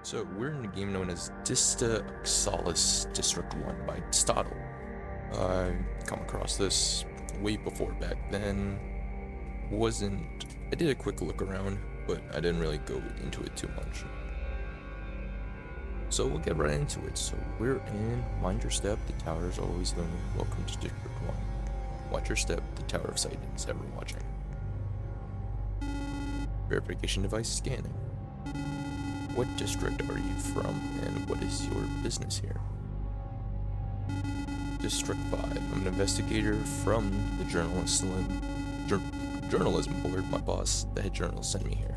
So we're in a game known as Dystaxolis District 1 by Dystotle. I come across this way before back then. I did a quick look around, but I didn't really go into it too much. So we'll get right into it. So we're in Mind Your Step, the Tower is always learning. Welcome to District 1. Watch your step, the Tower of Sight is ever watching. Verification device scanning. What district are you from, and what is your business here? District 5. I'm an investigator from the journalism board. My boss, the head journalist, sent me here.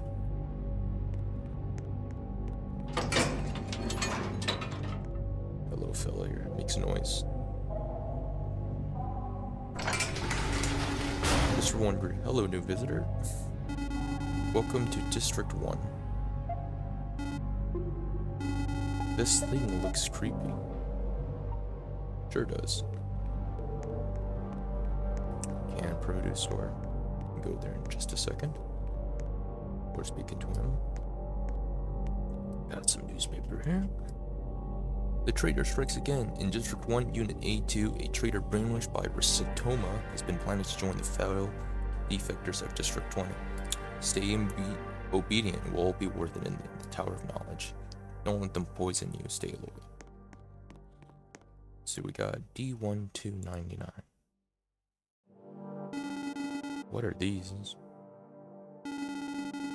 That little fella here makes noise. District 1 greeting. Hello, new visitor. Welcome to District 1. This thing looks creepy. Sure does. Can produce store. Go there in just a second. We're speaking to him. Got some newspaper here. The traitor strikes again. In District 1, Unit A2, a traitor brainwashed by Risotoma has been planning to join the foul defectors of District 20. Stay and be obedient and will all be worth it in the Tower of Knowledge. Don't let them poison you, stay loyal. So we got D1299. What are these?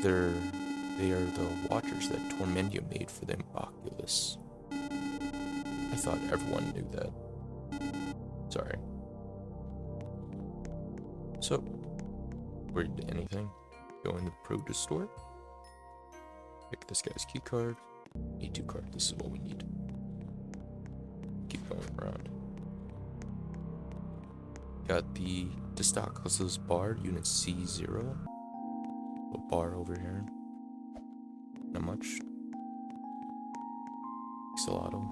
They are the watchers that Tormentia made for the Oculus. I thought everyone knew that. Sorry. So, read anything. Go in the produce store. Pick this guy's key card. A2 card, this is what we need. Keep going around. Got the Dystaxolis bar, unit C0. A bar over here. Not much. Xyloto.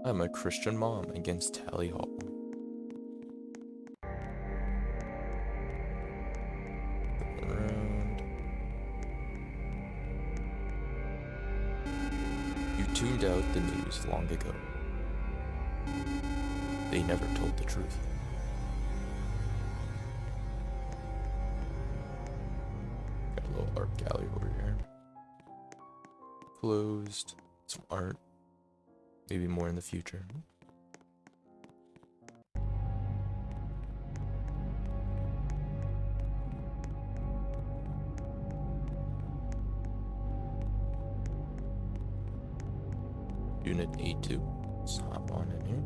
I'm a Christian mom against Tally Hall. Tuned out the news long ago. They never told the truth. Got a little art gallery over here. Closed. Some art. Maybe more in the future. Unit A2. Let's hop on in here.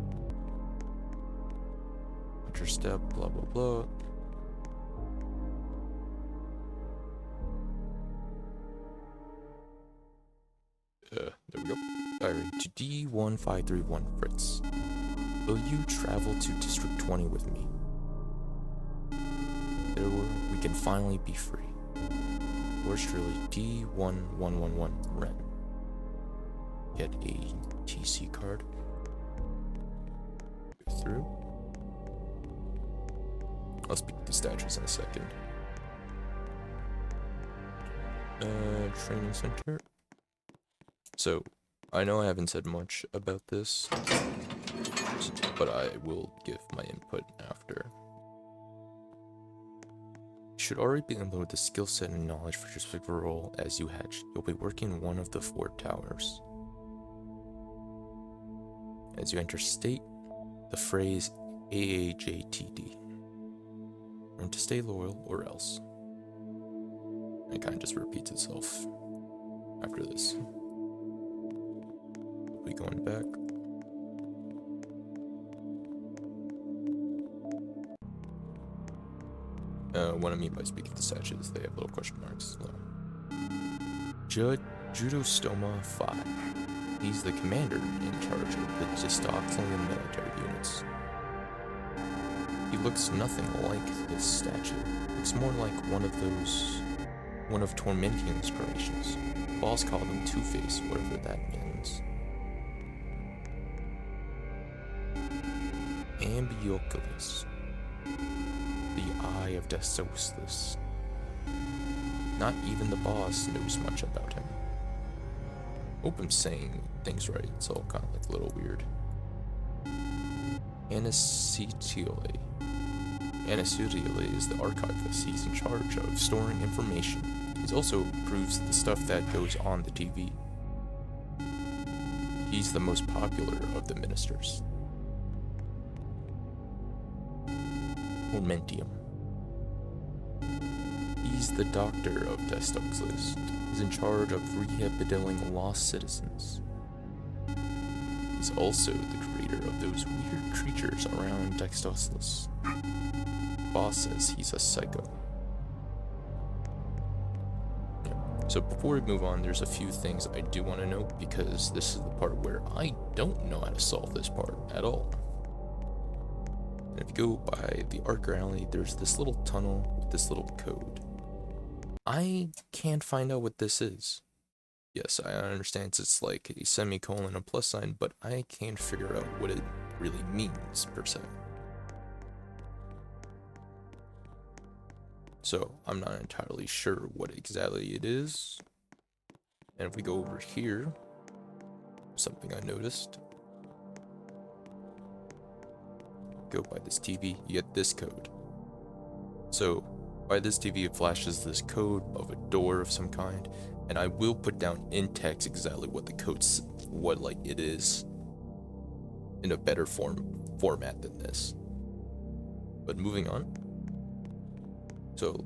Watch your step, blah blah blah. There we go. Diary to D1531 Fritz. Will you travel to District 20 with me? There we can finally be free. Yours truly, D1111 Ren. Get a TC card. Go through. I'll speak to statues in a second. Training center. So, I know I haven't said much about this, but I will give my input after. You should already be able with the skill set and knowledge for your specific role as you hatch. You'll be working in one of the 4 towers. As you enter state, the phrase AAJTD. Learn to stay loyal or else. It kind of just repeats itself after this. We going back. What I mean by speaking to statues, they have little question marks. Judostoma 5. He's the commander in charge of the Dystotle military units. He looks nothing like this statue. Looks more like one of Tormentia inspirations. Boss called him Two-Face, whatever that means. Reoccurring. The Eye of Dystotle. Not even the boss knows much about him. Hope I'm saying things right, it's all kind of like a little weird. Dystaxolis. Dystaxolis is the archivist. He's in charge of storing information. He also approves the stuff that goes on the TV. He's the most popular of the ministers. Momentium. He's the doctor of Dystaxolis. He's in charge of rehabilitating lost citizens. He's also the creator of those weird creatures around Dystotle. Boss says he's a psycho. So before we move on, there's a few things I do want to note, because this is the part where I don't know how to solve this part at all. And if you go by the Arc Alley, there's this little tunnel with this little code. I can't find out what this is. Yes, I understand it's like a semicolon, a plus sign, but I can't figure out what it really means, per se. So, I'm not entirely sure what exactly it is. And if we go over here, something I noticed. Go by this TV, you get this code. So, by this TV, it flashes this code of a door of some kind, and I will put down in text exactly what the code's, what like it is, in a better format than this. But moving on. So,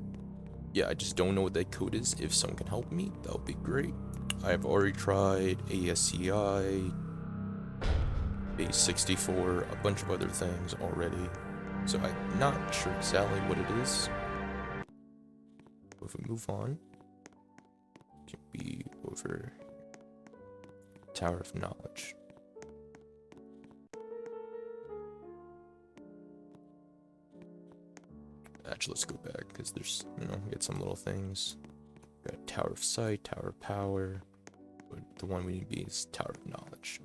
yeah, I just don't know what that code is. If someone can help me, that would be great. I've already tried ASCI, Base 64, a bunch of other things already. So I'm not sure exactly what it is. If we move on, it can be over Tower of Knowledge. Actually, let's go back, because there's, we get some little things. Got Tower of Sight, Tower of Power, but the one we need to be is Tower of Knowledge.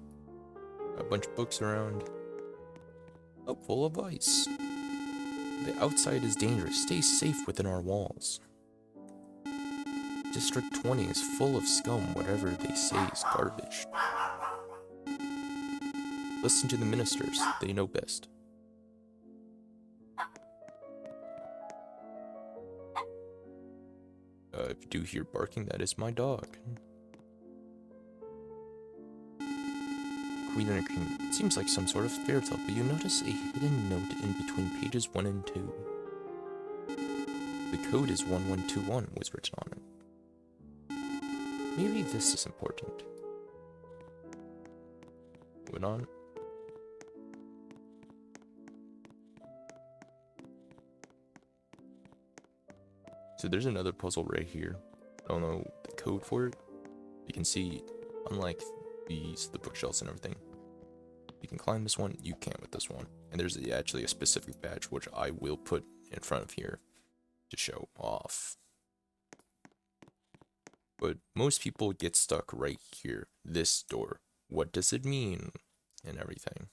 A bunch of books around. Oh, full of ice. The outside is dangerous. Stay safe within our walls. District 20 is full of scum. Whatever they say is garbage. Listen to the ministers. They know best. If you do hear barking, that is my dog. Queen and King. It seems like some sort of fairy tale, but you notice a hidden note in between pages 1 and 2. The code is 1121 was written on it. Maybe this is important. Moving on. So there's another puzzle right here. I don't know the code for it. You can see, unlike the bookshelves and everything, you can climb this one, you can't with this one. And there's actually a specific badge which I will put in front of here to show off. But most people get stuck right here, this door. What does it mean? And everything.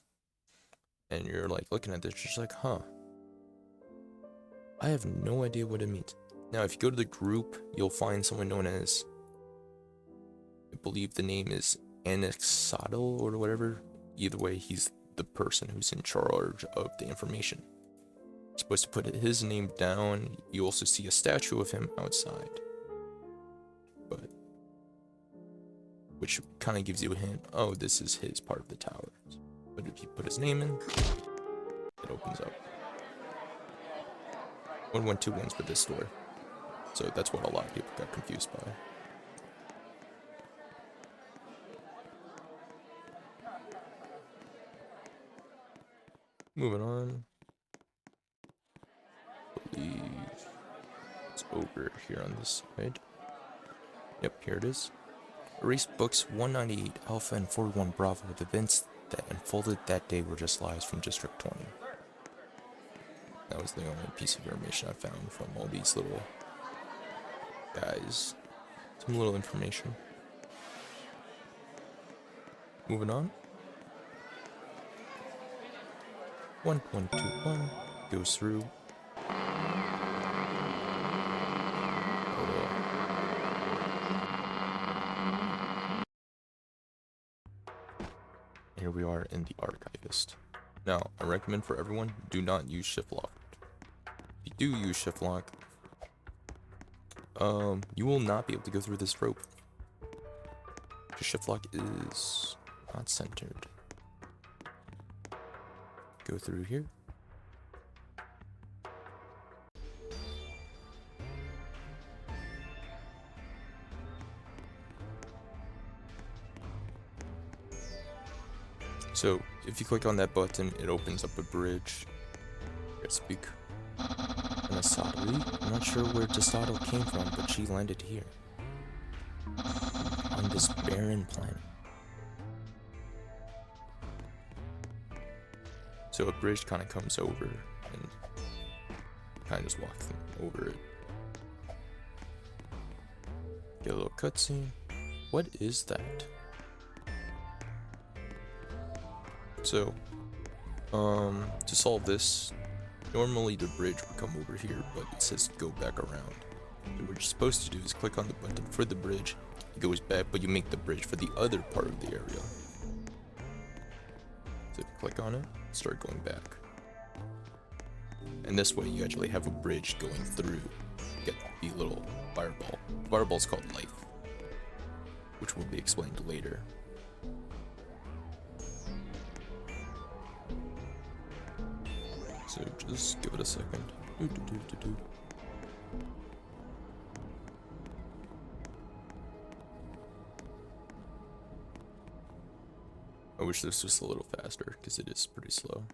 And you're like looking at this, just like, huh. I have no idea what it means. Now, if you go to the group, you'll find someone known as, I believe the name is Dystotle or whatever. Either way, he's the person who's in charge of the information. You're supposed to put his name down. You also see a statue of him outside. But, which kind of gives you a hint. Oh, this is his part of the tower. But if you put his name in, it opens up. 1121's for this door. So that's what a lot of people got confused by. Moving on. I believe it's over here on this side. Yep, here it is. Erase books 198 Alpha and 41 Bravo with events that unfolded that day were just lies from District 20. That was the only piece of information I found from all these little guys. Some little information. Moving on. 1121 goes through. Oh, here we are in the Archivist. Now, I recommend for everyone, do not use shift lock. If you do use shift lock, you will not be able to go through this rope. The shift lock is not centered. Go through here. So, if you click on that button, it opens up a bridge. Here, speak. I'm not sure where Dystotle came from, but she landed here. On this barren planet. So a bridge kind of comes over, and kind of just walk over it. Get a little cutscene. What is that? So, to solve this, normally the bridge would come over here, but it says go back around. So what you're supposed to do is click on the button for the bridge, it goes back, but you make the bridge for the other part of the area. So if you click on it, start going back. And this way you actually have a bridge going through. Get the little fireball. The fireball is called life, which will be explained later. So just give it a second. I wish this was a little faster, because it is pretty slow.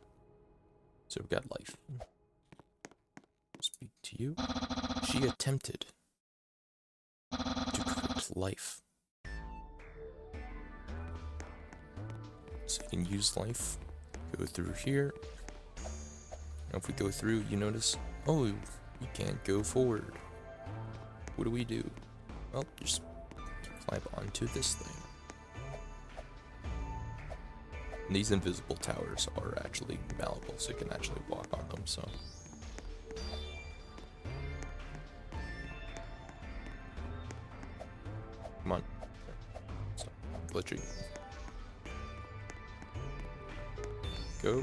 So we've got life. Speak to you. She attempted to create life. So you can use life. Go through here. Now if we go through, you notice, oh, we can't go forward. What do we do? Well, just climb onto this thing. And these invisible towers are actually malleable, so you can actually walk on them, so. Come on. So, glitchy. Go.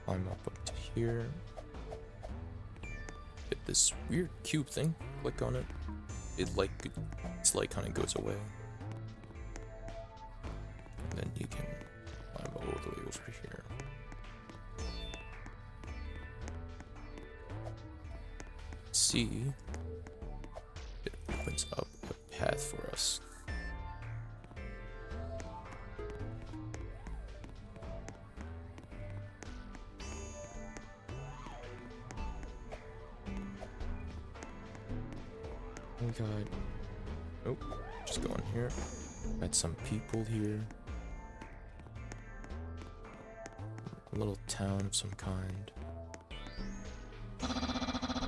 Climb up to here. Get this weird cube thing. Click on it. Its light kind of goes away. And then you can climb all the way over here. See, it opens up a path for us. We got, oh, just go in here. Got some people here. A little town of some kind.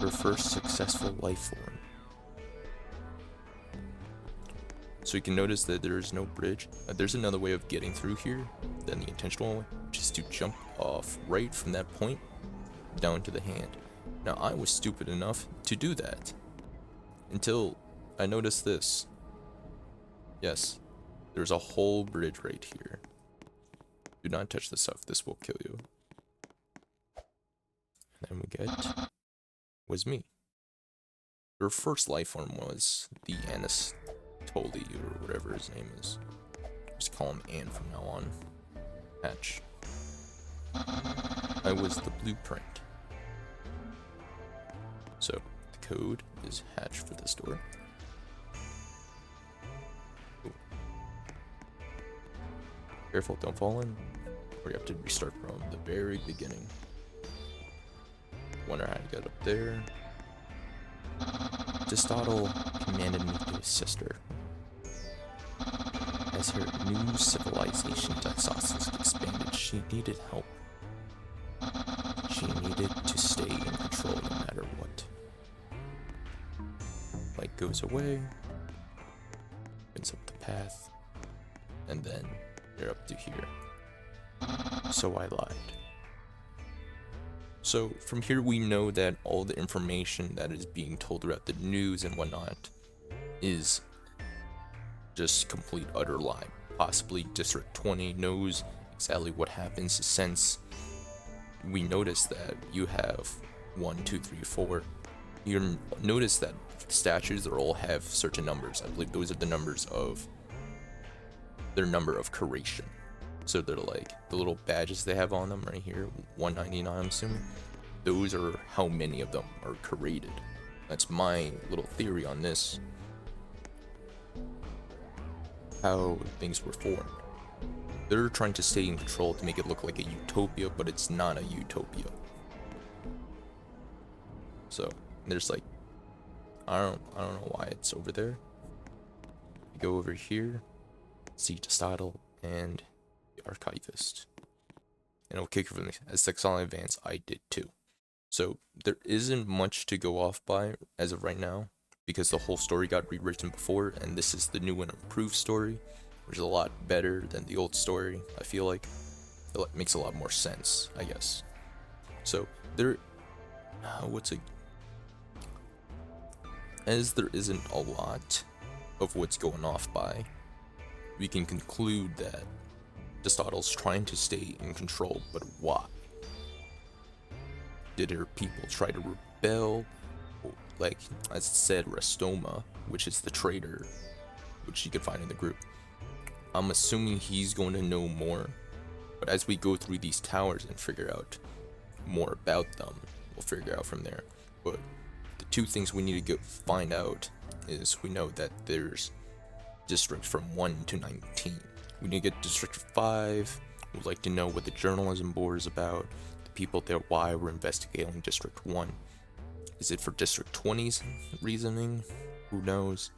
Her first successful life form. So you can notice that there is no bridge. There's another way of getting through here than the intentional way, which is to jump off right from that point down to the hand. Now I was stupid enough to do that until I noticed this. Yes, there's a whole bridge right here. Do not touch this stuff, this will kill you. And then we get, was me. Her first life form was the Dystotle, or whatever his name is. Just call him Ann from now on. Hatch. I was the blueprint. So, the code is Hatch for this door. Ooh. Careful, don't fall in. Or you have to restart from the very beginning. Wonder how to get up there. Dystotle commanded me to assist her. As her new civilization Dystaxolis expanded, she needed help. She needed to stay in control no matter what. Light goes away, opens up the path, and then you're up to here. So I lied. So from here we know that all the information that is being told throughout the news and whatnot is just complete utter lie. possibly District 20 knows exactly what happens, since we notice that you have 1, 2, 3, 4. You notice that statues, they all have certain numbers. I believe those are the numbers of their number of curation. So they're like the little badges they have on them right here, 199 I'm assuming. Those are how many of them are curated. That's my little theory on this. How things were formed. They're trying to stay in control to make it look like a utopia, but it's not a utopia. So there's like, I don't know why it's over there. You go over here, see Dystotle and the Archivist, and it'll kick you from the as Dystaxolis advance. I did too. So there isn't much to go off by as of right now, because the whole story got rewritten before, and this is the new and improved story, which is a lot better than the old story. I feel like it makes a lot more sense, I guess. So there, as there isn't a lot of what's going off by, we can conclude that Dystotle's trying to stay in control, but why? Did her people try to rebel? Like, as it said, Restoma, which is the traitor, which you can find in the group. I'm assuming he's going to know more, but as we go through these towers and figure out more about them, we'll figure out from there. But the two things we need to find out is, we know that there's districts from 1 to 19. We need to get District 5. We'd like to know what the journalism board is about, the people there, why we're investigating District 1. Is it for District 20's reasoning? Who knows?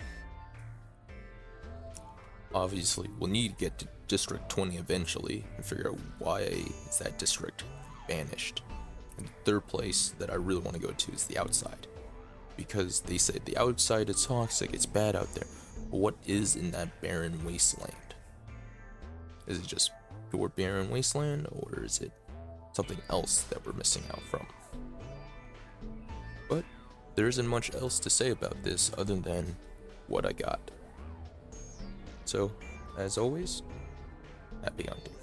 Obviously, we'll need to get to District 20 eventually and figure out why is that district banished. And the third place that I really want to go to is the outside, because they say the outside is toxic, it's bad out there. But what is in that barren wasteland? Is it just pure barren wasteland, or is it something else that we're missing out from? But there isn't much else to say about this other than what I got. So, as always, happy hunting.